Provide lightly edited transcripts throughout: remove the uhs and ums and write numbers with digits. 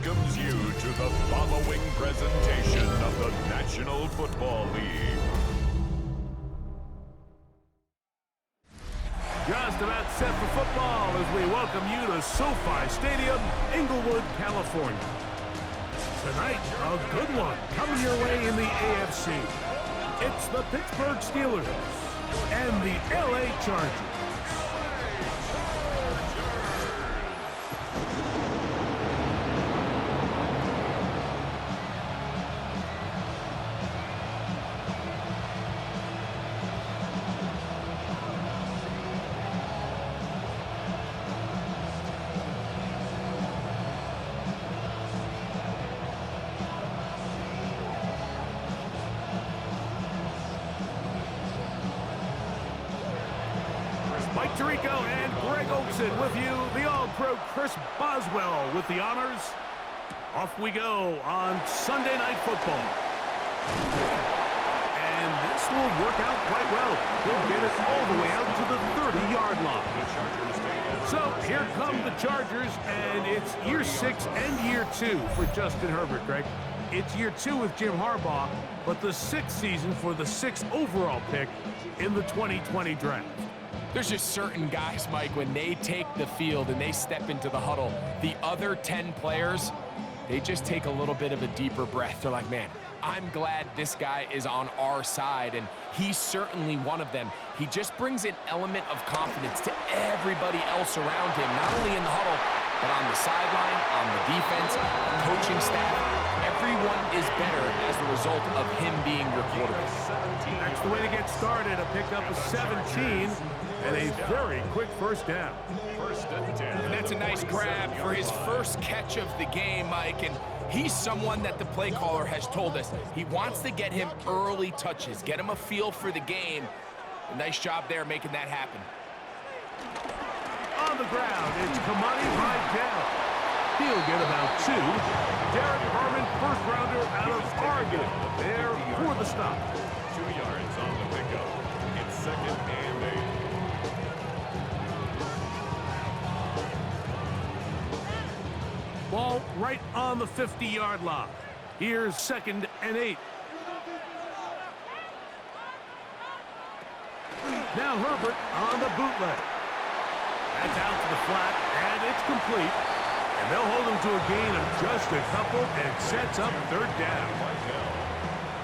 welcomes you to the following presentation of the National Football League. Just about set for football as we welcome you to SoFi Stadium, Inglewood, California. Tonight, a good one coming your way in the AFC. It's the Pittsburgh Steelers and the LA Chargers. Mike Tirico and Greg Olson with you. The All-Pro Chris Boswell with the honors. Off we go on Sunday Night Football. And this will work out quite well. He'll get us all the way out to the 30-yard line. So here come the Chargers, and it's year 6 and year 2 for Justin Herbert, Greg. It's year 2 with Jim Harbaugh, but the 6th season for the 6th overall pick in the 2020 draft. There's just certain guys, Mike, when they take the field and they step into the huddle, the other 10 players, they just take a little bit of a deeper breath. They're like, man, I'm glad this guy is on our side, and he's certainly one of them. He just brings an element of confidence to everybody else around him, not only in the huddle, but on the sideline, on the defense, the coaching staff. Everyone is better as a result of him being your quarterback. That's the way to get started. A pickup of 17 and a very quick first down. And that's a nice grab for his first catch of the game, Mike. And he's someone that the play caller has told us he wants to get him early touches, get him a feel for the game. A nice job there making that happen. On the ground, it's Kamani Vidal. He'll get about 2. Derek Herman, first rounder out of Oregon, there for the stop. 2 yards on the pickup. It's 2nd and 8. Ball right on the 50-yard line. Here's 2nd and 8. Now Herbert on the bootleg. That's out to the flat, and it's complete. And they'll hold him to a gain of just a couple and sets up 3rd down.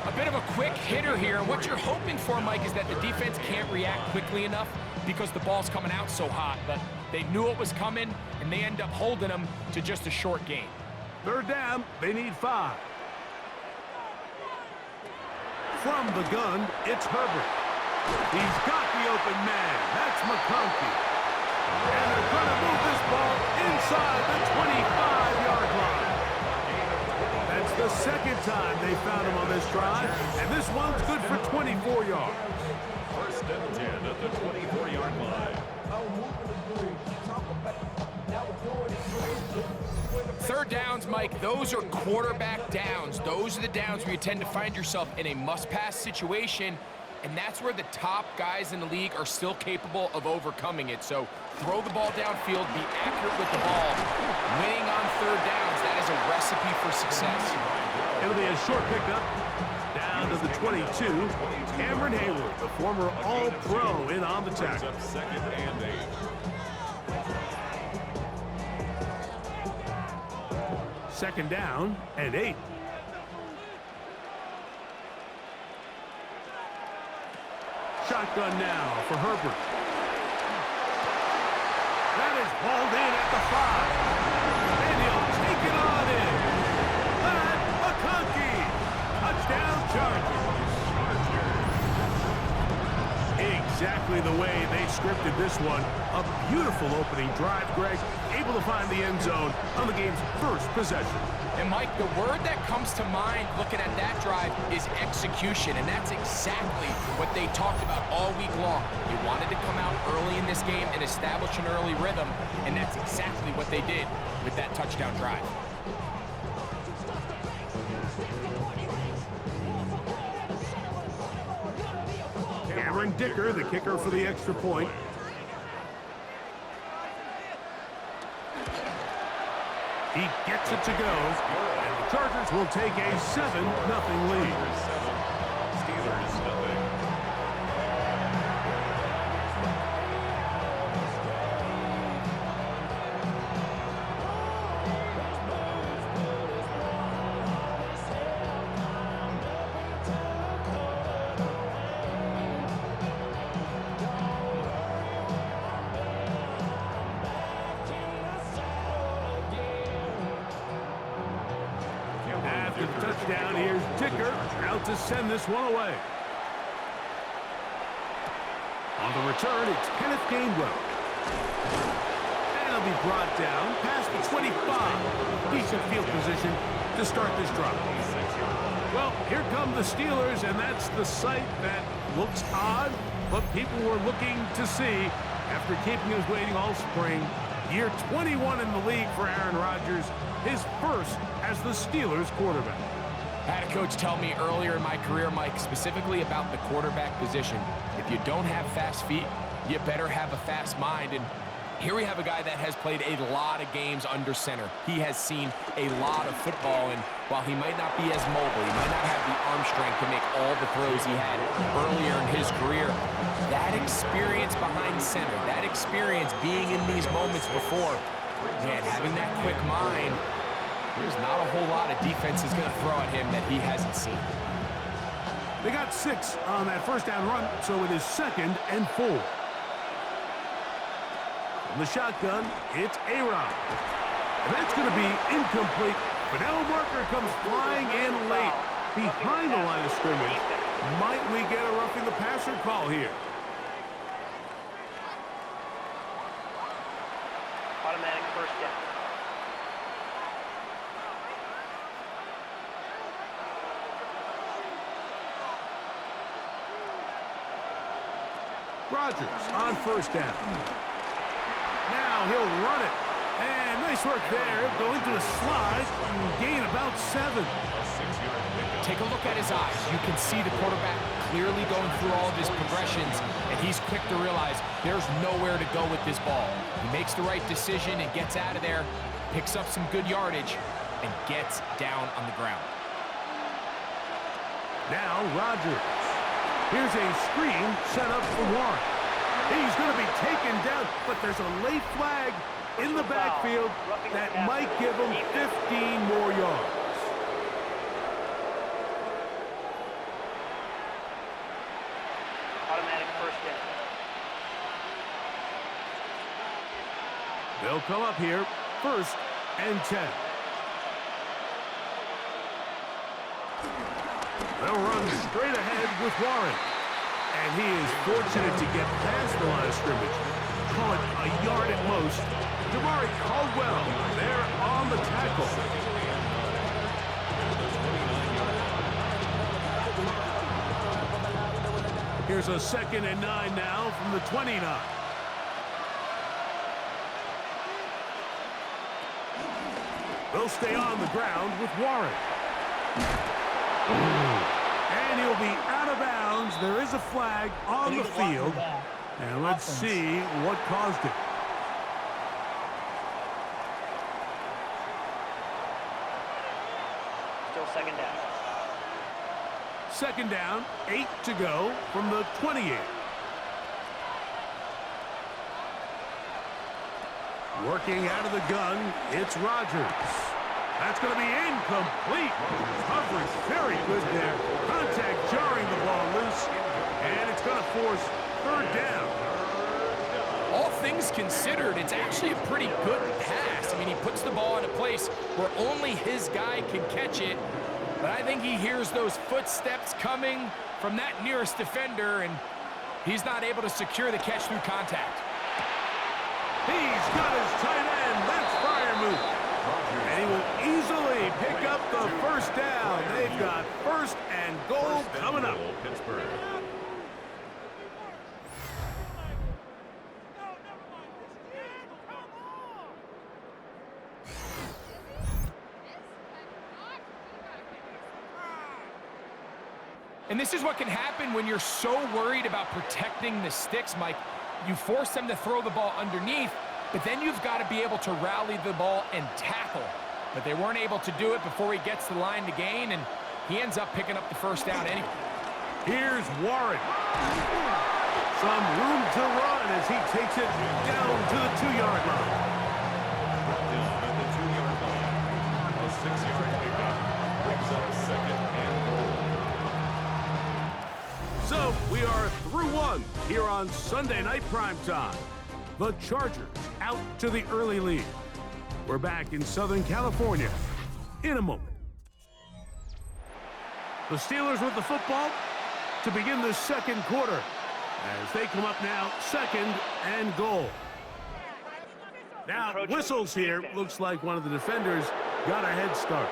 A bit of a quick hitter here. What you're hoping for, Mike, is that the defense can't react quickly enough because the ball's coming out so hot. But they knew it was coming, and they end up holding them to just a short gain. 3rd down, they need 5. From the gun, it's Herbert. He's got the open man. That's McConkey. And they're going to move this ball inside the 25-yard line. That's the 2nd time they found him on this drive, and this one's good for 24 yards. 1st and 10 at the 24-yard line. 3rd downs, Mike, those are quarterback downs. Those are the downs where you tend to find yourself in a must-pass situation, and that's where the top guys in the league are still capable of overcoming it. So throw the ball downfield, be accurate with the ball. Winning on 3rd downs, that is a recipe for success. It'll be a short pickup. Down to the 22. Cameron Hayward, the former All-Pro, in on the tackle. 2nd and 8. Second down and 8. Shotgun now for Herbert. That is hauled in at the 5. And he'll take it on in. That McConkey. Touchdown Chargers. Exactly the way they scripted this one. A beautiful opening drive, Greg. Able to find the end zone on the game's first possession. And Mike, the word that comes to mind looking at that drive is execution, and that's exactly what they talked about all week long. They wanted to come out early in this game and establish an early rhythm, and that's exactly what they did with that touchdown drive. Cameron Dicker, the kicker for the extra point. He gets it to go, and the Chargers will take a 7-0 lead. Steelers nothing. After the touchdown, here's Dicker out to send this one away. On the return, it's Kenneth Gainwell. And he'll be brought down past the 25. Decent field position to start this drive. Well, here come the Steelers, and that's the sight that looks odd, but people were looking to see after keeping us waiting all spring. Year 21 in the league for Aaron Rodgers, his first as the Steelers quarterback. I had a coach tell me earlier in my career, Mike, specifically about the quarterback position. If you don't have fast feet, you better have a fast mind. And here we have a guy that has played a lot of games under center. He has seen a lot of football, and while he might not be as mobile, he might not have the arm strength to make all the throws he had earlier in his career, that experience behind center, that experience being in these moments before, man, having that quick mind, there's not a whole lot of defense is going to throw at him that he hasn't seen. They got 6 on that first down run, so it is 2nd and 4. From the shotgun, it's A-Rod. And that's going to be incomplete. Fidel Marker comes flying in late behind the line of scrimmage. Might we get a roughing the passer call here? Automatic first down. Rodgers on first down. Now he'll run it. And nice work there. He'll go into a slide and gain about 7. Take a look at his eyes. You can see the quarterback clearly going through all of his progressions, and he's quick to realize there's nowhere to go with this ball. He makes the right decision and gets out of there, picks up some good yardage, and gets down on the ground. Now Rodgers. Here's a screen set up for Warren. He's going to be taken down, but there's a late flag in the backfield that might give him 15 more yards. Automatic first down. They'll come up here, 1st and 10. They'll run straight ahead with Warren. And he is fortunate to get past the line of scrimmage. Call it a yard at most. Jamari Caldwell there on the tackle. Here's a 2nd and 9 now from the 29. They'll stay on the ground with Warren. And he'll be out of bounds. There is a flag on the field. And let's see what caused it. Still 2nd down. 2nd down, 8 to go from the 28. Working out of the gun, it's Rodgers. That's going to be incomplete. Coverage very good there. Contact jarring the ball loose. And it's going to force 3rd down. All things considered, it's actually a pretty good pass. I mean, he puts the ball in a place where only his guy can catch it. But I think he hears those footsteps coming from that nearest defender, and he's not able to secure the catch through contact. He's got his tight end. That's fire move. And he will easily pick up the 1st down. They've got 1st and goal coming up. Pittsburgh. And this is what can happen when you're so worried about protecting the sticks, Mike. You force them to throw the ball underneath, but then you've got to be able to rally the ball and tackle. But they weren't able to do it before he gets the line to gain, and he ends up picking up the first down anyway. Here's Warren. Some room to run as he takes it down to the 2-yard line. Down at the 2-yard line. A 6-yard pickup brings up second and goal. So we are through one here on Sunday Night Primetime. The Chargers out to the early lead. We're back in Southern California in a moment. The Steelers with the football to begin the second quarter as they come up now, second and goal. Now, whistles here. Looks like one of the defenders got a head start.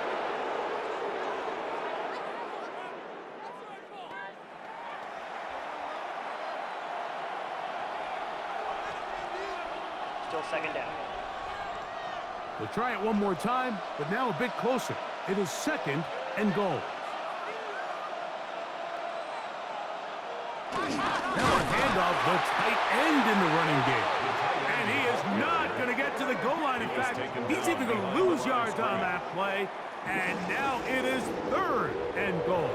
Still second down. We'll try it one more time, but now a bit closer. It is second and goal. Now a handoff, the tight end in the running game. And he is not going to get to the goal line. In fact, he's even going to lose yards on that play. And now it is third and goal.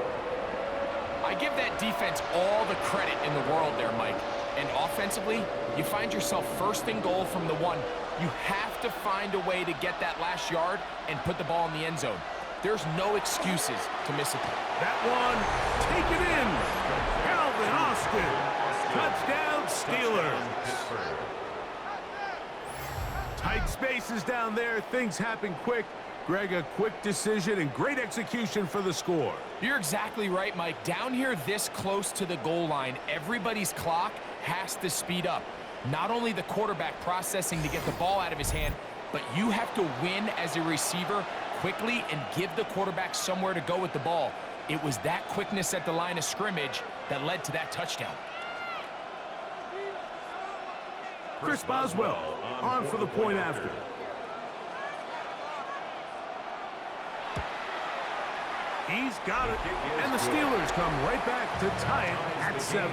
I give that defense all the credit in the world there, Mike. And offensively, you find yourself first and goal from the 1. You have to find a way to get that last yard and put the ball in the end zone. There's no excuses to miss it. That one, take it in. Calvin Austin. Touchdown, Steelers. Tight spaces down there. Things happen quick. Greg, a quick decision and great execution for the score. You're exactly right, Mike. Down here this close to the goal line, everybody's clock has to speed up. Not only the quarterback processing to get the ball out of his hand, but you have to win as a receiver quickly and give the quarterback somewhere to go with the ball. It was that quickness at the line of scrimmage that led to that touchdown. Chris Boswell on for the point after. He's got it, and the Steelers come right back to tie it at 7.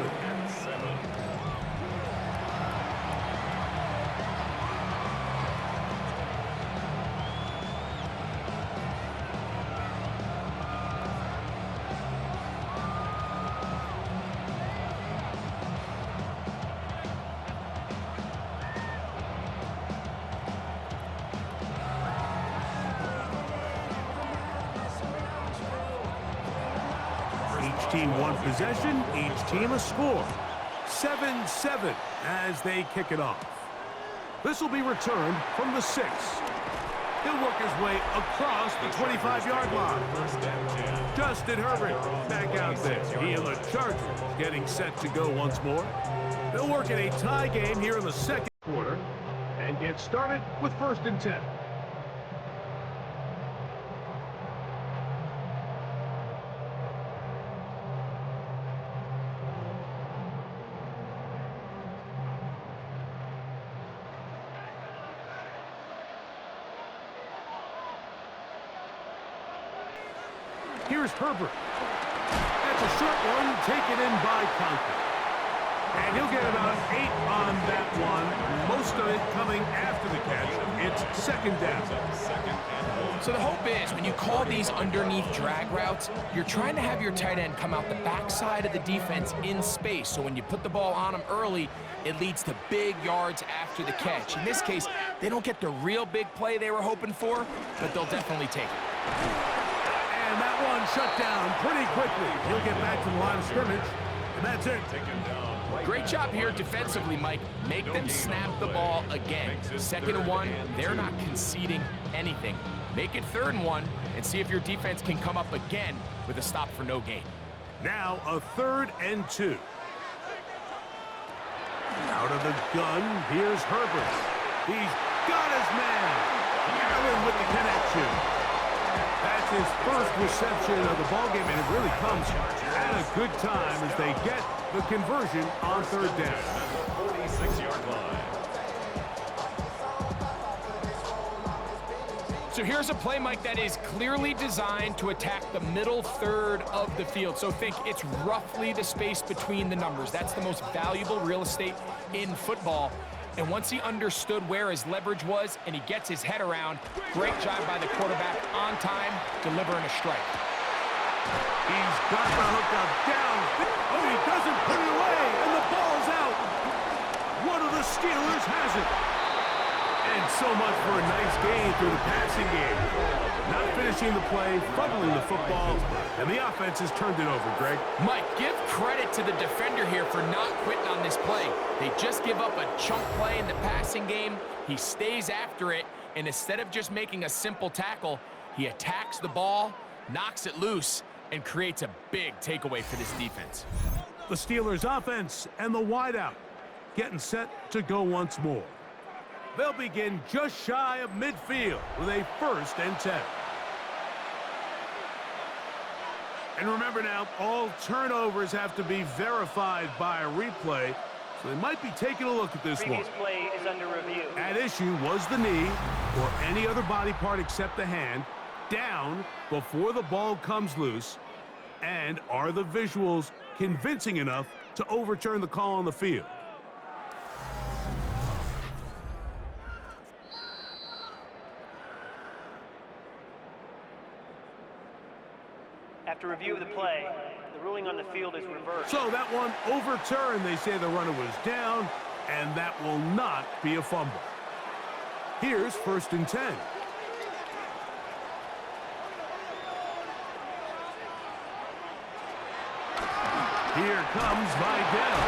Each team one possession, each team a score. 7-7 as they kick it off. This will be returned from the 6. He'll work his way across the 25-yard line. Justin Herbert back out there. He and the Chargers getting set to go once more. They'll work in a tie game here in the second quarter and get started with 1st and 10. Here's Herbert. That's a short one, taken in by Conklin. And he'll get about 8 on that one. Most of it coming after the catch. It's 2nd down. So the hope is when you call these underneath drag routes, you're trying to have your tight end come out the backside of the defense in space. So when you put the ball on him early, it leads to big yards after the catch. In this case, they don't get the real big play they were hoping for, but they'll definitely take it. And that one shut down pretty quickly. He'll get back to the line of scrimmage, and that's it. Great job here defensively, Mike. Make them snap the ball again. 2nd and 1, they're not conceding anything. Make it 3rd and 1, and see if your defense can come up again with a stop for no gain. Now a 3rd and 2. Out of the gun, here's Herbert. He's got his man. Allen with the connection. That's his first reception of the ballgame, and it really comes at a good time as they get the conversion on 3rd down. 46-yard line. So here's a play, Mike, that is clearly designed to attack the middle 3rd of the field. So think it's roughly the space between the numbers. That's the most valuable real estate in football. And once he understood where his leverage was and he gets his head around, great job by the quarterback on time, delivering a strike. He's got the hookup down. Oh, he doesn't put it away, and the ball's out. One of the Steelers has it. And so much for a nice gain through the passing game. Not finishing the play, fumbling the football, and the offense has turned it over, Greg. Mike, give credit to the defender here for not quitting on this play. They just give up a chunk play in the passing game. He stays after it, and instead of just making a simple tackle, he attacks the ball, knocks it loose, and creates a big takeaway for this defense. The Steelers offense and the wideout getting set to go once more. They'll begin just shy of midfield with a 1st and 10. And remember now, all turnovers have to be verified by a replay, so they might be taking a look at this one. Previous play is under review. At issue was the knee, or any other body part except the hand, down before the ball comes loose, and are the visuals convincing enough to overturn the call on the field? After review of the play, the ruling on the field is reversed. So that one overturned. They say the runner was down, and that will not be a fumble. Here's 1st and 10. Here comes Vidal.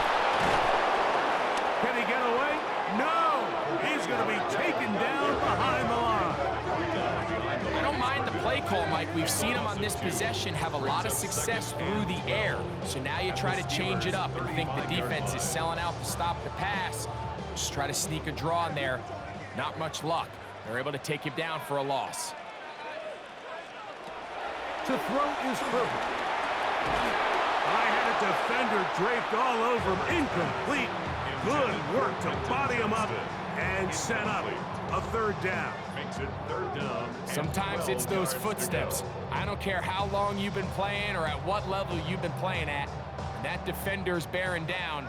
Can he get away? No! He's going to be taken down behind the line. I don't mind the play call, Mike. We've seen him on this possession have a lot of success through the air. So now you try to change it up and think the defense is selling out to stop the pass. Just try to sneak a draw in there. Not much luck. They're able to take him down for a loss. To throw is perfect. I had a defender draped all over him. Incomplete. Good work to body him up and set up a 3rd down. Makes it 3rd down. Sometimes it's those footsteps. I don't care how long you've been playing or at what level you've been playing at. When that defender's bearing down,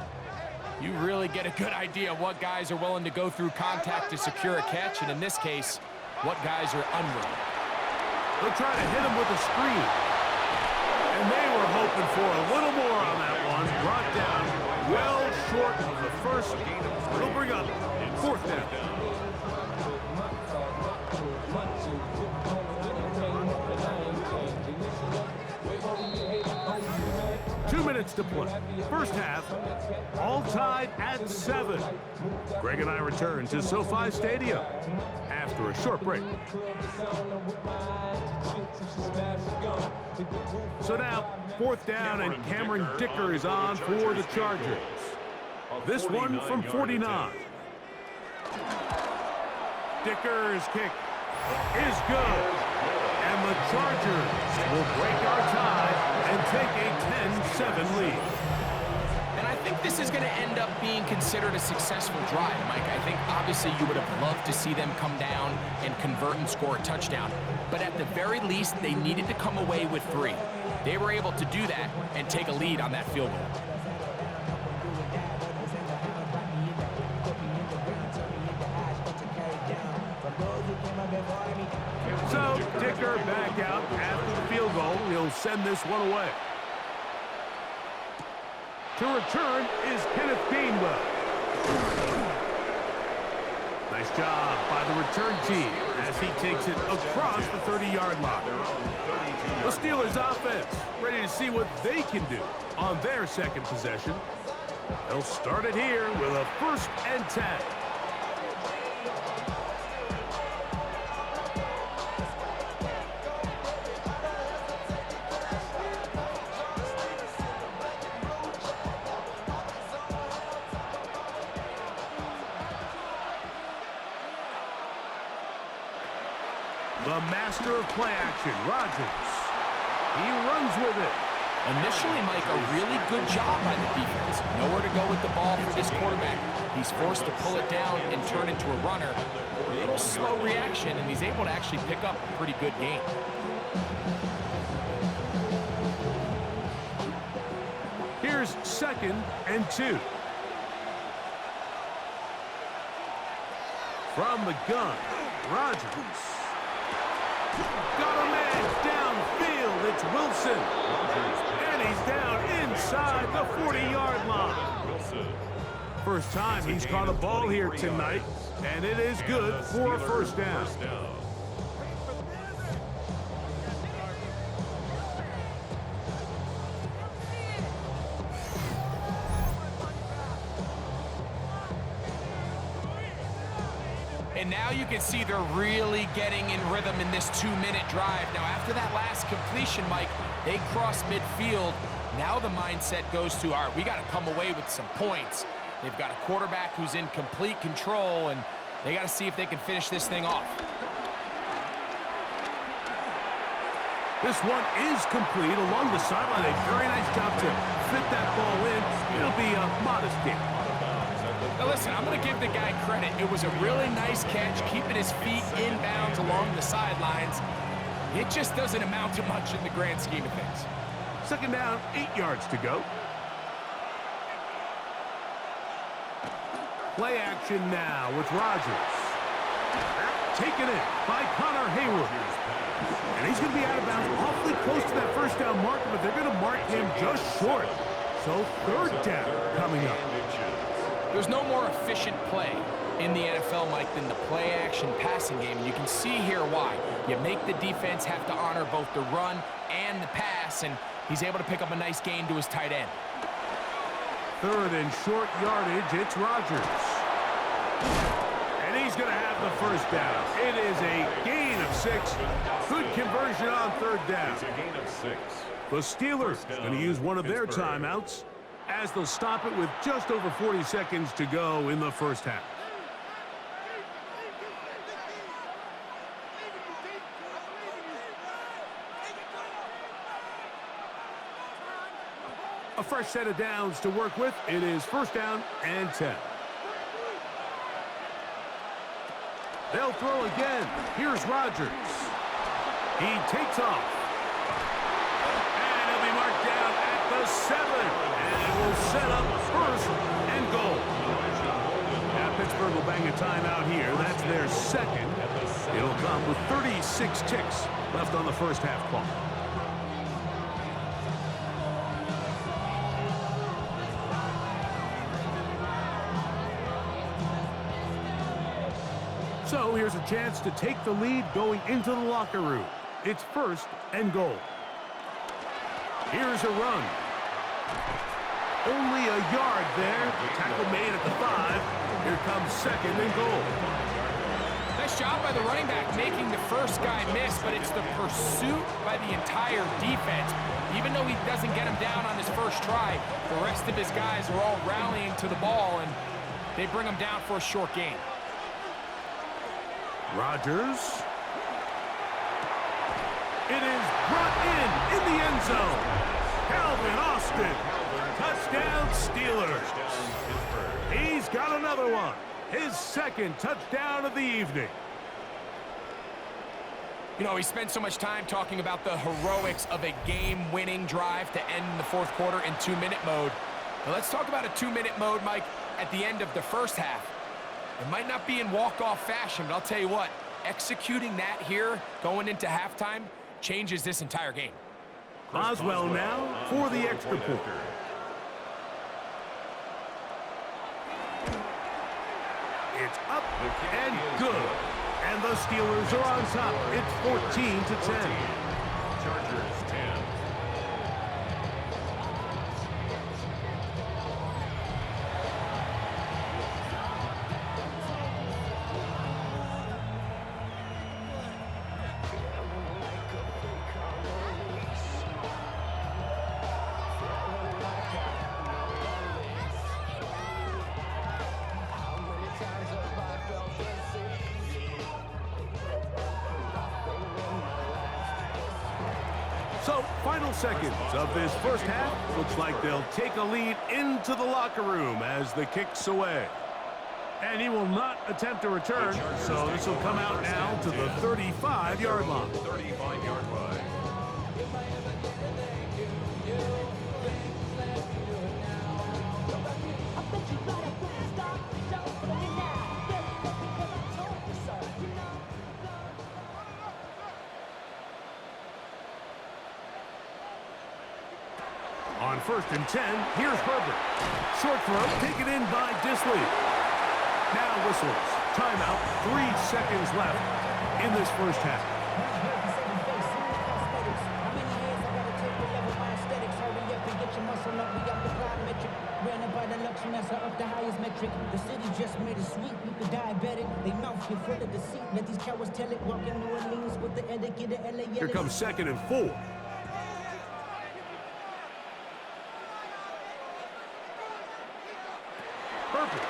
you really get a good idea of what guys are willing to go through contact to secure a catch, and in this case, what guys are unwilling. They'll try to hit him with a screen. And they were hoping for a little more on that one. Brought down well short of the first. It'll bring up 4th down. 2 minutes to play. First half, all tied at 7. Greg and I return to SoFi Stadium after a short break. So now, 4th down, and Cameron Dicker is on for the Chargers. This one from 49. Dicker's kick is good. And the Chargers will break our tie and take a 10-7 lead. And I think this is going to end up being considered a successful drive, Mike. I think obviously you would have loved to see them come down and convert and score a touchdown. But at the very least, they needed to come away with 3. They were able to do that and take a lead on that field goal. So, Dicker back out after the field goal. He'll send this one away. To return is Kenneth Gainwell. Nice job by the return team as he takes it across the 30-yard line. The Steelers offense ready to see what they can do on their 2nd possession. They'll start it here with a 1st and 10. The master of play action, Rodgers. He runs with it. Initially, Mike, a really good job by the defense. Nowhere to go with the ball for this quarterback. He's forced to pull it down and turn into a runner. A little slow reaction, and he's able to actually pick up a pretty good gain. Here's 2nd and 2. From the gun, Rodgers. Got a man downfield. It's Wilson. And he's down inside the 40-yard line. Wilson. First time he's caught a ball here tonight, and it is good for a first down. And now you can see they're really getting in rhythm in this 2-minute drive. Now, after that last completion, Mike, they cross midfield. Now the mindset goes to, all right, we got to come away with some points. They've got a quarterback who's in complete control, and they got to see if they can finish this thing off. This one is complete along the sideline. A very nice job to fit that ball in. It'll be a modest gain. Now listen, I'm going to give the guy credit. It was a really nice catch, keeping his feet in bounds along the sidelines. It just doesn't amount to much in the grand scheme of things. Second down, 8 yards to go. Play action now with Rodgers. Taken in by Connor Hayward. And he's going to be out of bounds awfully close to that first down marker, but they're going to mark him just short. So third down coming up. There's no more efficient play in the NFL, Mike, than the play-action passing game. And you can see here why. You make the defense have to honor both the run and the pass, and he's able to pick up a nice gain to his tight end. Third and short yardage, it's Rodgers. And he's going to have the first down. It is a gain of 6. Good conversion on third down. It's a gain of 6. The Steelers going to use one of their timeouts as they'll stop it with just over 40 seconds to go in the first half. A fresh set of downs to work with. It is first down and 10. They'll throw again. Here's Rodgers. He takes off. And he'll be marked down at the 7. And it will set up first and goal. Now Pittsburgh will bang a timeout here. That's their second. It'll come with 36 ticks left on the first half clock. So here's a chance to take the lead going into the locker room. It's first and goal. Here's a run. Only a yard there. Tackle made at the 5. Here comes second and goal. Nice job by the running back making the first guy miss, but it's the pursuit by the entire defense. Even though he doesn't get him down on his first try, the rest of his guys are all rallying to the ball, and they bring him down for a short gain. Rodgers. It is brought in the end zone. Calvin Austin. Touchdown Steelers. He's got another one. His second touchdown of the evening. You know, we spent so much time talking about the heroics of a game-winning drive to end the fourth quarter in 2-minute mode. Now let's talk about a 2-minute mode, Mike, at the end of the first half. It might not be in walk-off fashion, but I'll tell you what, executing that here going into halftime changes this entire game. Boswell now for the extra point. It's up and good. And the Steelers are on top. It's 14-10. Chargers 10. So, final seconds of this first half. Looks like they'll take a lead into the locker room as the kick's away. And he will not attempt a return, so this will come out now to the 35-yard line. 35-yard line. On 1st and 10, here's Herbert. Short throw taken in by Disley. Now whistles. Timeout, 3 seconds left in this first half. The highest metric. The city just made it sweet. You could diabetic. They mouth you full of deceit. Let these cowards tell it. Walking New Orleans with the etiquette of LA. Here comes 2nd and 4. Herbert.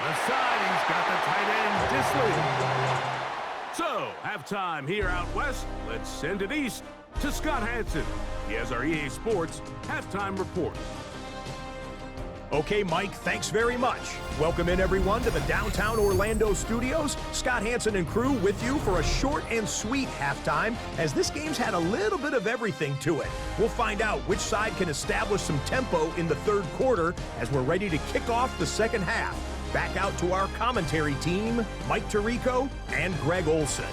Left side, he's got the tight end, Disley. So, halftime here out west. Let's send it east to Scott Hansen. He has our EA Sports halftime report. Okay, Mike, thanks very much. Welcome in, everyone, to the downtown Orlando studios. Scott Hansen and crew with you for a short and sweet halftime, as this game's had a little bit of everything to it. We'll find out which side can establish some tempo in the third quarter as we're ready to kick off the second half. Back out to our commentary team, Mike Tirico and Greg Olson.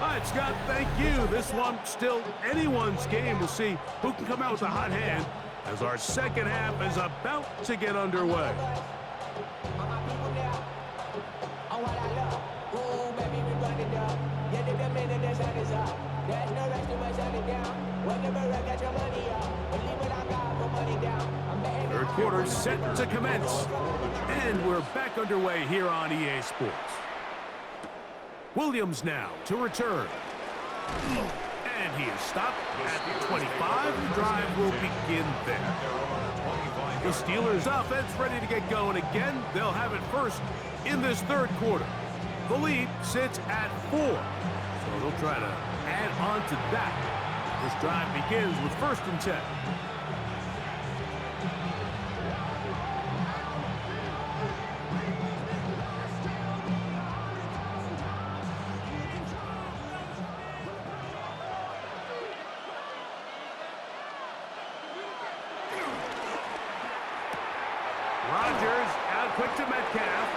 All right, Scott, thank you. This one still anyone's game. We'll see who can come out with a hot hand as our second half is about to get underway. Third quarter set to commence. And we're back underway here on EA Sports. Williams now to return. And he is stopped at the 25. The drive will begin there. The Steelers offense ready to get going again. They'll have it first in this third quarter. The lead sits at 4. So they'll try to add on to that. This drive begins with 1st and 10. Rodgers out quick to Metcalf.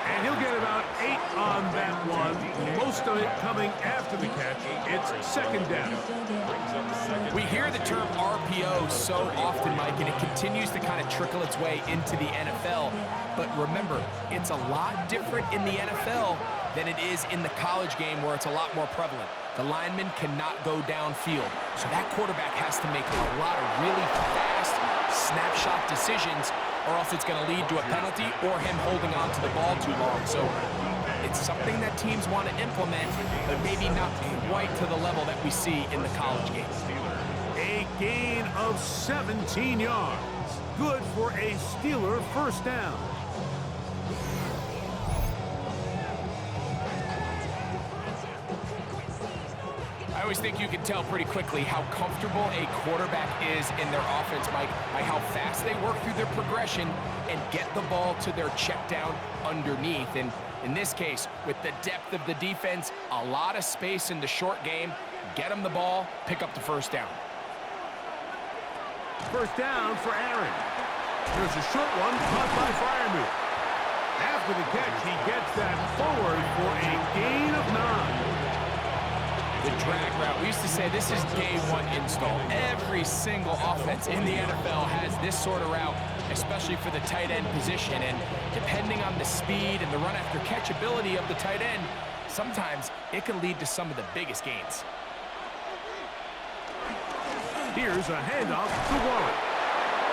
And he'll get about 8 on that one. Most of it coming after the catch. It's 2nd down. We hear the term RPO so often, Mike, and it continues to kind of trickle its way into the NFL. But remember, it's a lot different in the NFL than it is in the college game where it's a lot more prevalent. The lineman cannot go downfield. So that quarterback has to make a lot of really fast snapshot decisions, or else it's going to lead to a penalty or him holding on to the ball too long. So it's something that teams want to implement, but maybe not quite to the level that we see in the college game. A gain of 17 yards. Good for a Steeler first down. I always think you can tell pretty quickly how comfortable a quarterback is in their offense, Mike, by how fast they work through their progression and get the ball to their check down underneath. And in this case, with the depth of the defense, a lot of space in the short game, get them the ball, pick up the first down. First down for Aaron. There's a short one caught by Freiermuth. After the catch, he gets that forward for a gain of 9. The drag route. We used to say this is day one install. Every single offense in the NFL has this sort of route, especially for the tight end position. And depending on the speed and the run after catch ability of the tight end, sometimes it can lead to some of the biggest gains. Here's a handoff to Warren.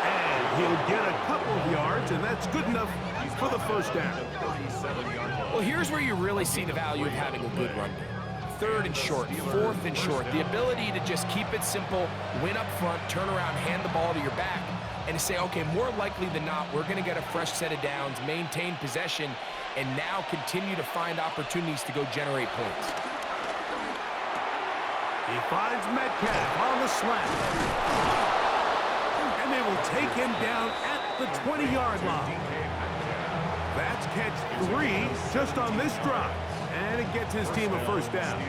And he'll get a couple of yards, and that's good enough for the first down. Well, here's where you really see the value of having a good run game. 3rd and short, 4th and short. The ability to just keep it simple, win up front, turn around, hand the ball to your back, and to say, okay, more likely than not, we're going to get a fresh set of downs, maintain possession, and now continue to find opportunities to go generate points. He finds Metcalf on the slant. And they will take him down at the 20-yard line. That's catch 3 just on this drive. And it gets his team a first down.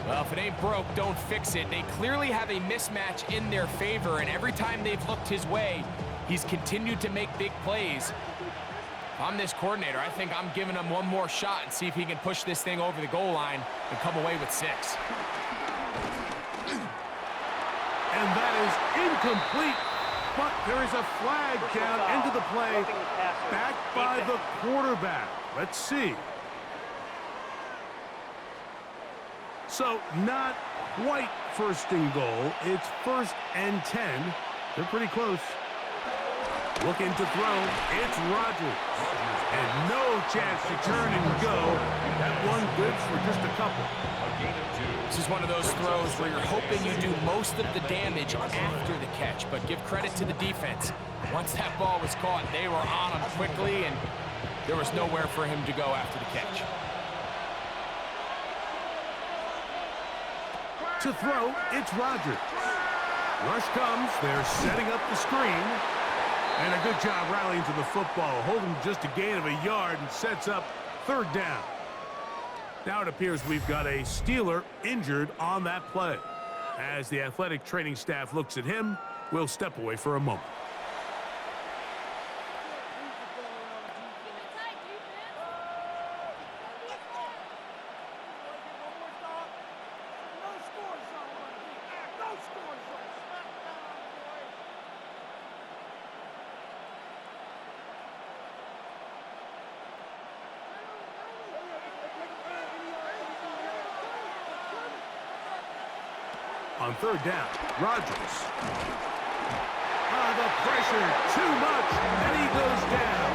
Well, if it ain't broke, don't fix it. They clearly have a mismatch in their favor, and every time they've looked his way, he's continued to make big plays. If I'm this coordinator, I think I'm giving him one more shot and see if he can push this thing over the goal line and come away with 6. And that is incomplete, but there is a flag down into the play, backed by the quarterback. Let's see. So not quite first and goal. It's 1st and 10. They're pretty close. Looking to throw. It's Rodgers. And no chance to turn and go. That one good for just a couple. This is one of those throws where you're hoping you do most of the damage after the catch, but give credit to the defense. Once that ball was caught, they were on him quickly, and there was nowhere for him to go after the catch. To throw, it's Rodgers. Rush comes. They're setting up the screen. And a good job rallying to the football, holding just a gain of a yard and sets up 3rd down. Now it appears we've got a Steeler injured on that play. As the athletic training staff looks at him, we'll step away for a moment. On 3rd down, Rodgers. The pressure, too much, and he goes down.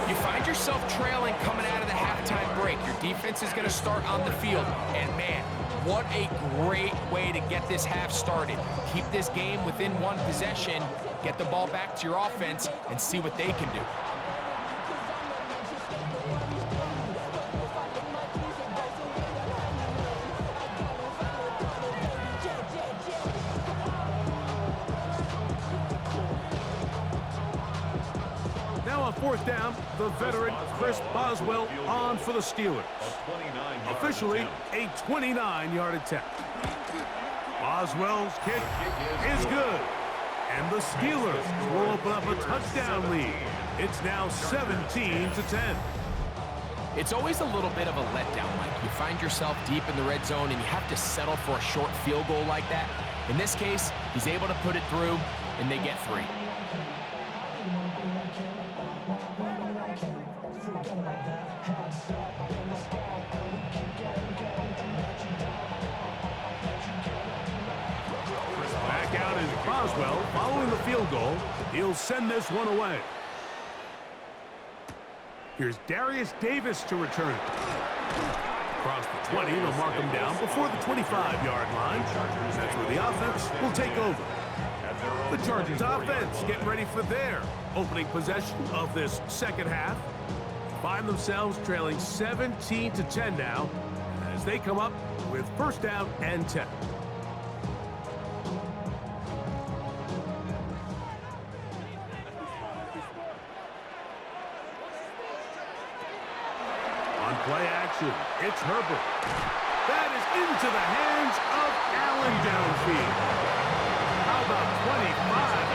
You find yourself trailing coming out of the halftime break. Your defense is going to start on the field. And, man, what a great way to get this half started. Keep this game within 1 possession, get the ball back to your offense, and see what they can do. Now on 4th down, the veteran Chris Boswell on for the Steelers. Officially a 29-yard attempt. Boswell's kick is good. And the Steelers will open up a touchdown lead. It's now 17-10. It's always a little bit of a letdown, Mike. You find yourself deep in the red zone and you have to settle for a short field goal like that. In this case, he's able to put it through, and they get 3. Back out is Boswell following the field goal. He'll send this one away. Here's Darius Davis to return it. Across the 20, they'll mark him down before the 25-yard line. That's where the offense will take over. The Chargers offense getting ready for their opening possession of this 2nd half. Find themselves trailing 17-10 now as they come up with 1st down and 10. On play action, it's Herbert. That is into the hands of Allen downfield. How about 25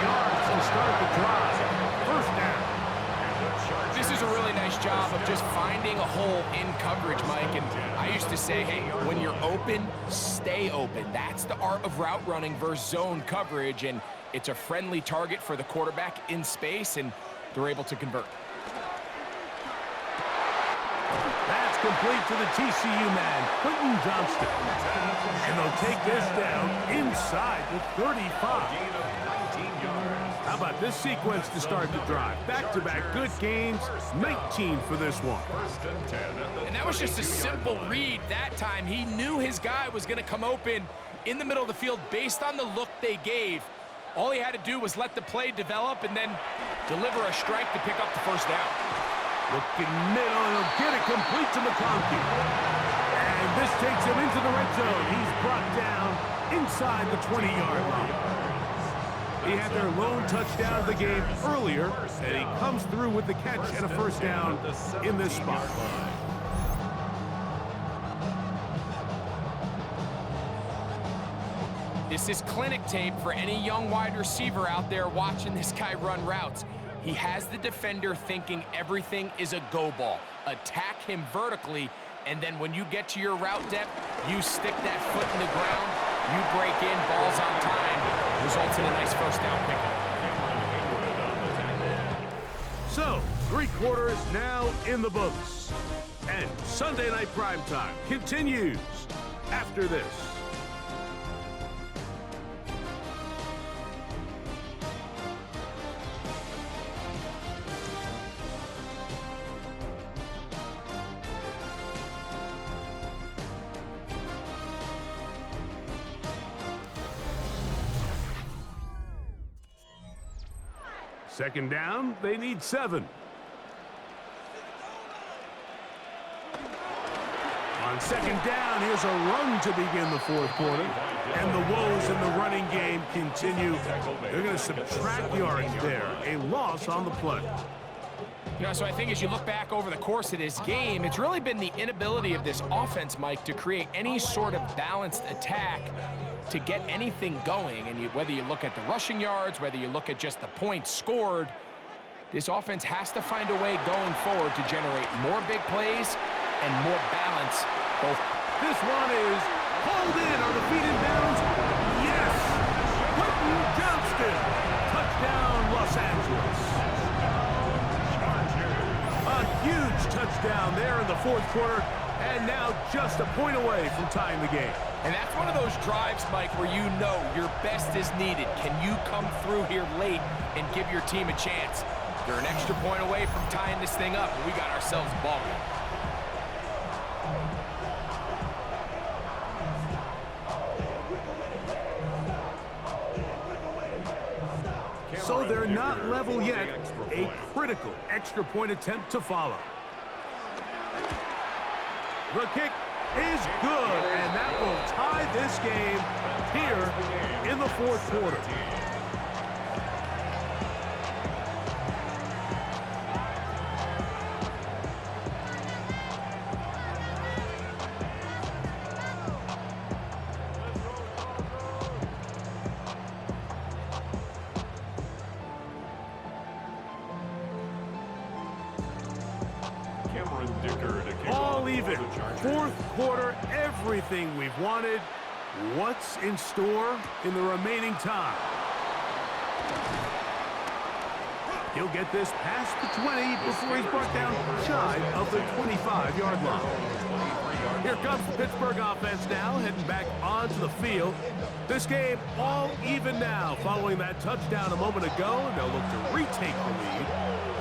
yards to start the drive? 1st down. This is a really nice job of just finding a hole in coverage, Mike. And I used to say, hey, when you're open, stay open. That's the art of route running versus zone coverage. And it's a friendly target for the quarterback in space, and they're able to convert. That's complete to the TCU man, Quentin Johnston. And they'll take this down inside the 35. How about this sequence to start the drive? Back-to-back good gains, 19 for this one. And that was just a simple read that time. He knew his guy was going to come open in the middle of the field based on the look they gave. All he had to do was let the play develop and then deliver a strike to pick up the 1st down. Looking middle, and he'll get it complete to McConkey. And this takes him into the red zone. He's brought down inside the 20-yard line. He had their lone touchdown of the game earlier, and he comes through with the catch and a 1st down in this spot. This is clinic tape for any young wide receiver out there watching this guy run routes. He has the defender thinking everything is a go ball. Attack him vertically, and then when you get to your route depth, you stick that foot in the ground, you break in, balls on time, results in a nice first down pickup. So, 3 quarters now in the books. And Sunday Night Primetime continues after this. Second down, they need 7. On second down, here's a run to begin the 4th quarter. And the woes in the running game continue. They're going to subtract yards there. A loss on the play. You know, so I think as you look back over the course of this game, it's really been the inability of this offense, Mike, to create any sort of balanced attack to get anything going. And whether you look at the rushing yards, whether you look at just the points scored, this offense has to find a way going forward to generate more big plays and more balance. This one is pulled in on the feet and downs. Yes! Quentin Johnston. Touchdown, Los Angeles. A huge touchdown there in the 4th quarter, and now just a point away from tying the game. And that's one of those drives, Mike, where you know your best is needed. Can you come through here late and give your team a chance? You're an extra point away from tying this thing up, and we got ourselves a ball game. So they're not level yet. A critical extra point attempt to follow. The kick is good, and that will tie this game here in the 4th quarter. All even. 4th quarter, everything we've wanted. What's in store in the remaining time? He'll get this past the 20 before he's brought down shy of the 25-yard line. Here comes the Pittsburgh offense now, heading back onto the field. This game all even now following that touchdown a moment ago, and they'll look to retake the lead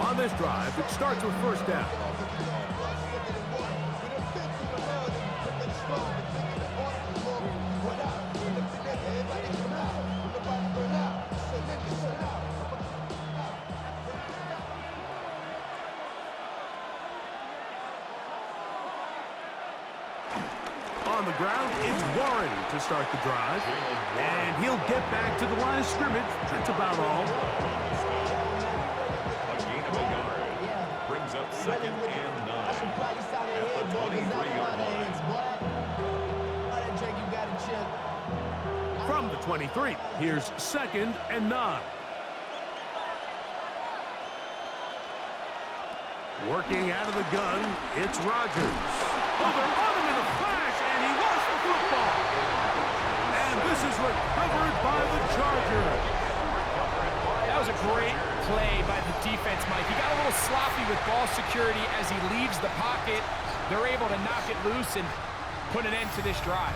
on this drive. It starts with 1st down. On the ground, it's Warren to start the drive. And he'll get back to the line of scrimmage. That's about all. A gain of a yard. Brings up 2nd and 9. At the 23-yard line. From the 23, here's 2nd and 9. Working out of the gun, it's Rodgers. Oh, they're on him in a flash, and he lost the football. And this is recovered by the Chargers. That was a great play by the defense, Mike. He got a little sloppy with ball security as he leaves the pocket. They're able to knock it loose and put an end to this drive.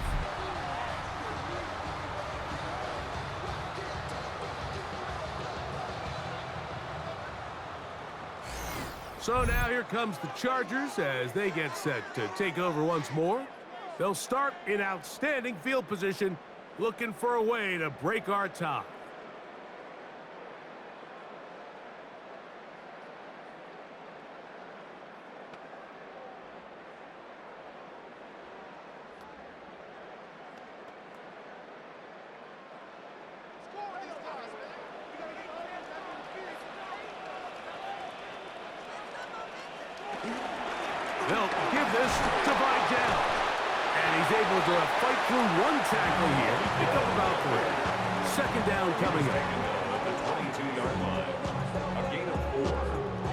So now here comes the Chargers as they get set to take over once more. They'll start in outstanding field position, looking for a way to break our tie. They'll give this to Vidal. And he's able to fight through one tackle here. Pick up about 3. Second down coming up. At the 22-yard line. A gain of 4.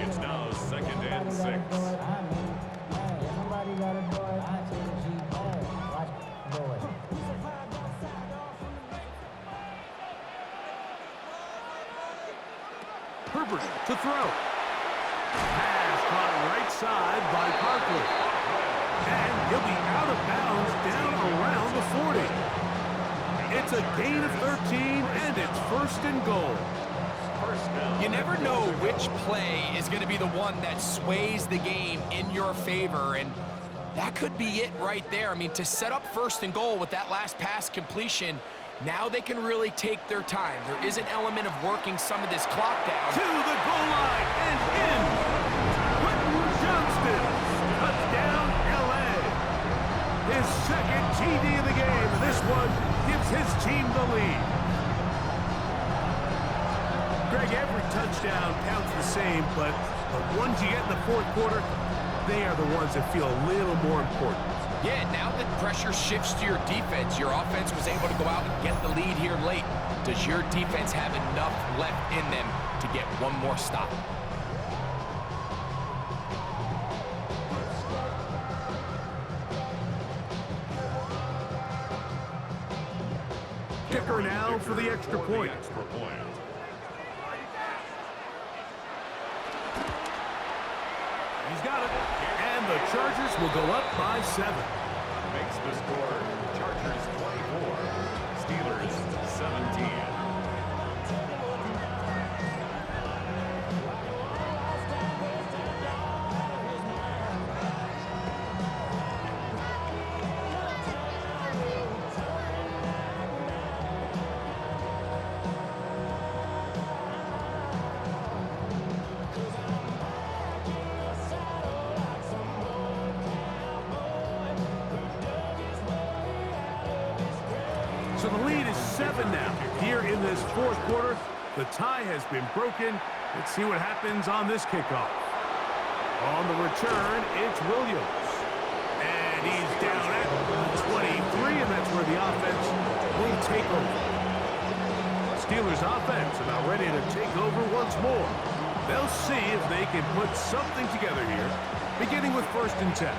It's now 2nd and 6. Somebody got a boy. I take a G. Watch boy. Herbert to throw. Pass caught right side by Parker. And he'll be out of bounds down around the 40. It's a gain of 13, and it's 1st and goal. You never know which play is going to be the one that sways the game in your favor, and that could be it right there. I mean, to set up 1st and goal with that last pass completion, now they can really take their time. There is an element of working some of this clock down. To the goal line and in. Quentin Johnston. Touchdown, L.A. His 2nd TD of the game. This one gives his team the lead. Greg, every touchdown counts the same, but the ones you get in the 4th quarter, they are the ones that feel a little more important. Yeah, now that pressure shifts to your defense, your offense was able to go out and get the lead here late. Does your defense have enough left in them to get one more stop? Kicker now for the extra point. He's got it. And the Chargers will go up by 7. Makes the score Chargers 24, Steelers 17. So the lead is 7 now. Here in this 4th quarter, the tie has been broken. Let's see what happens on this kickoff. On the return, it's Williams. And he's down at the 23, and that's where the offense will take over. Steelers offense about ready to take over once more. They'll see if they can put something together here, beginning with 1st and 10.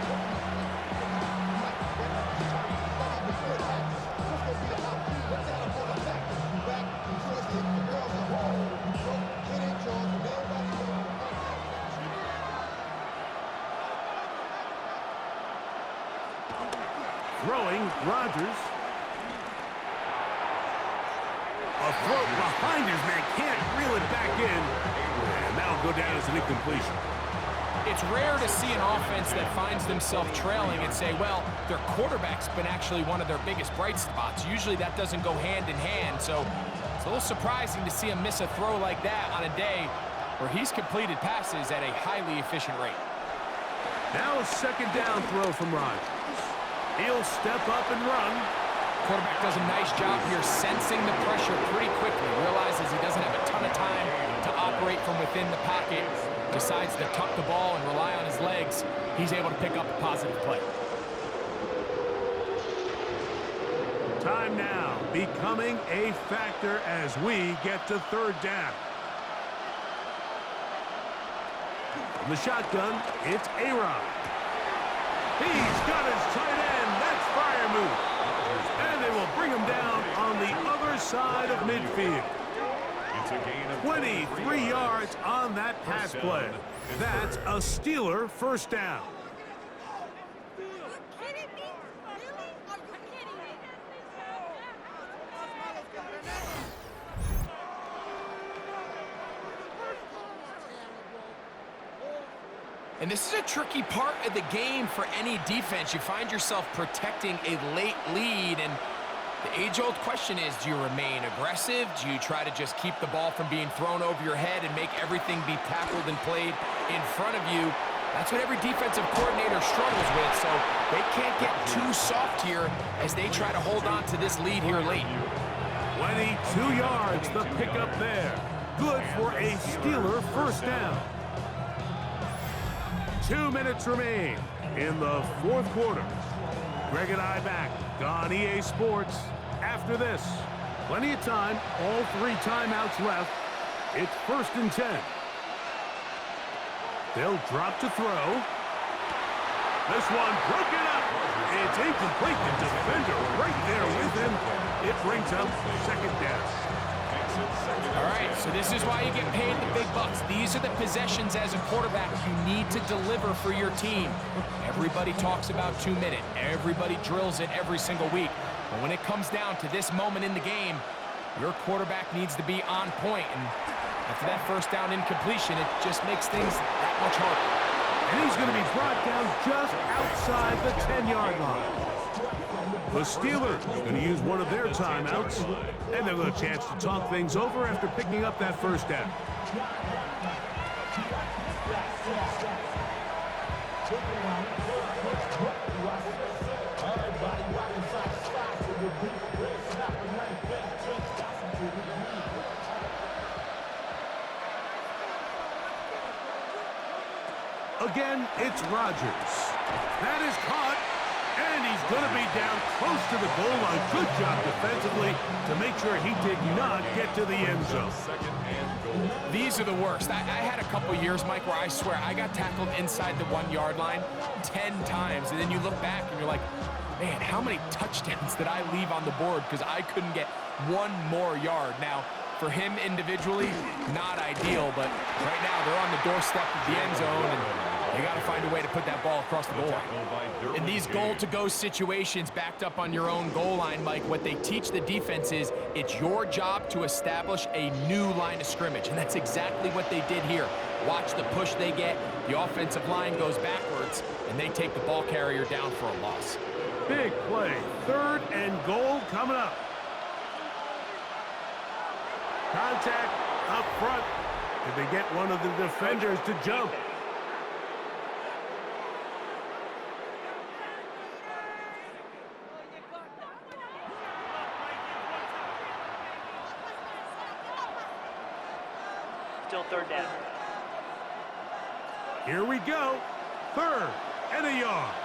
Throwing, Rodgers. A throw behind his man, can't reel it back in. And that'll go down as an incompletion. It's rare to see an offense that finds themselves trailing and say, well, their quarterback's been actually one of their biggest bright spots. Usually that doesn't go hand in hand, so it's a little surprising to see him miss a throw like that on a day where he's completed passes at a highly efficient rate. Now a 2nd down throw from Rodgers. He'll step up and run. Quarterback does a nice job here sensing the pressure pretty quickly, realizes he doesn't have a ton of time to operate from within the pocket, decides to tuck the ball and rely on his legs. He's able to pick up a positive play. Time now becoming a factor as we get to 3rd down. From the shotgun, it's A-Rod. He's got his tight end. That's Freiermuth. And they will bring him down on the other side of midfield. It's a gain of 23 yards on that pass play. That's a Steeler 1st down. And this is a tricky part of the game for any defense. You find yourself protecting a late lead, and the age-old question is, do you remain aggressive? Do you try to just keep the ball from being thrown over your head and make everything be tackled and played in front of you? That's what every defensive coordinator struggles with, so they can't get too soft here as they try to hold on to this lead here late. 22 yards, the pickup there. Good for a Steeler 1st down. 2 minutes remain in the 4th quarter. Greg and I back on EA Sports. After this, plenty of time, all 3 timeouts left. It's 1st and 10. They'll drop to throw. This one broken up. It's incomplete. The defender right there with him. It brings up 2nd down. All right, so this is why you get paid the big bucks. These are the possessions as a quarterback you need to deliver for your team. Everybody talks about 2-minute. Everybody drills it every single week. But when it comes down to this moment in the game, your quarterback needs to be on point. And after that 1st down incompletion, it just makes things that much harder. And he's going to be brought down just outside the 10-yard line. The Steelers are going to use one of their timeouts, and they'll get a chance to talk things over after picking up that 1st down. Again, it's Rodgers. That is caught. And he's going to be down close to the goal line. Good job defensively to make sure he did not get to the end zone. These are the worst. I had a couple years, Mike, where I swear I got tackled inside the 1-yard line 10 times. And then you look back and you're like, man, how many touchdowns did I leave on the board because I couldn't get 1 more yard? Now, for him individually, not ideal, but right now they're on the doorstep of the end zone, and you got to find a way to put that ball across the goal line. In these goal-to-go situations, backed up on your own goal line, Mike, what they teach the defense is it's your job to establish a new line of scrimmage, and that's exactly what they did here. Watch the push they get. The offensive line goes backwards, and they take the ball carrier down for a loss. Big play. 3rd and goal coming up. Contact up front. Did they get one of the defenders to jump? Still 3rd down. Here we go. 3rd and a yard.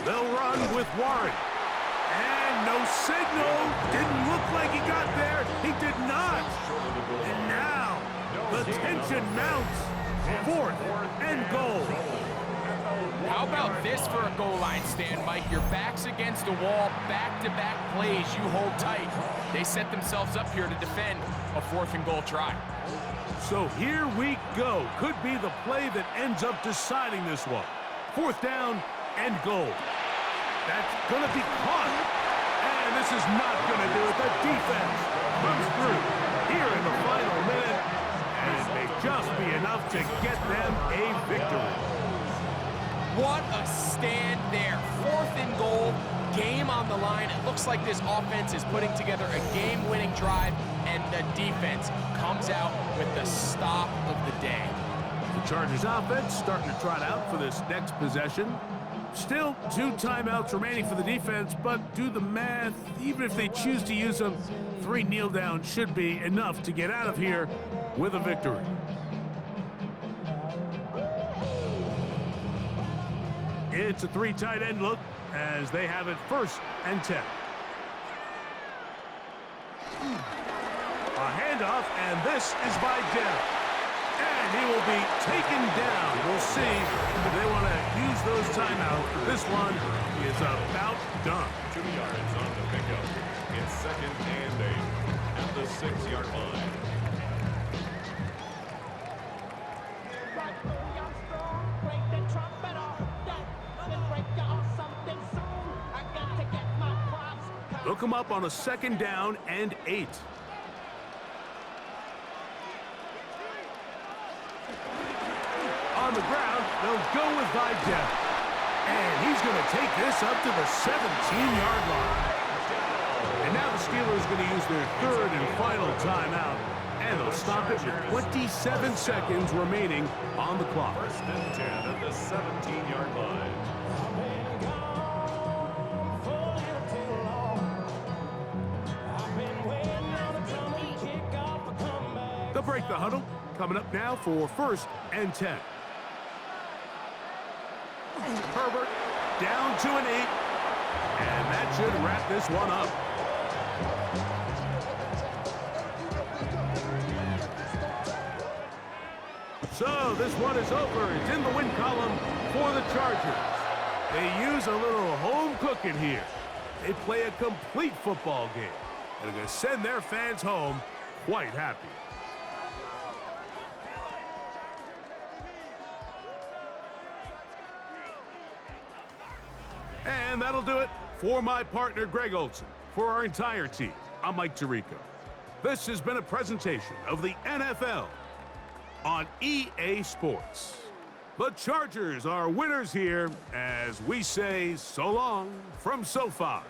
They'll run with Warren. And no signal. Didn't look like he got there. He did not. And now the tension mounts. 4th and goal. How about this for a goal line stand, Mike? Your back's against the wall, back-to-back plays you hold tight. They set themselves up here to defend a 4th and goal try. So here we go. Could be the play that ends up deciding this one. 4th down and goal. That's going to be caught. And this is not going to do it. The defense comes through here in the final minute. And it may just be enough to get them a victory. What a stand there. 4th and goal, game on the line. It looks like this offense is putting together a game-winning drive, and the defense comes out with the stop of the day. The Chargers offense starting to trot out for this next possession. Still 2 timeouts remaining for the defense, but do the math. Even if they choose to use them, 3 kneel downs should be enough to get out of here with a victory. It's a 3 tight end look as they have it 1st and 10. A handoff, and this is by Dell. And he will be taken down. We'll see if they want to use those timeouts. This one is about done. 2 yards on the pickup. It's 2nd and 8 at the 6-yard line. They'll come up on a 2nd down and 8. On the ground, they'll go with Vidal. And he's going to take this up to the 17-yard line. And now the Steelers are going to use their 3rd and final timeout. And they'll stop it with 27 seconds remaining on the clock. 1st and 10 at the 17-yard line. They'll break the huddle. Coming up now for 1st and 10. Herbert down to an 8. And that should wrap this one up. So this one is over. It's in the win column for the Chargers. They use a little home cooking here. They play a complete football game. And they're going to send their fans home quite happy. And that'll do it for my partner, Greg Olson. For our entire team, I'm Mike Tirico. This has been a presentation of the NFL on EA Sports. The Chargers are winners here as we say so long from SoFi.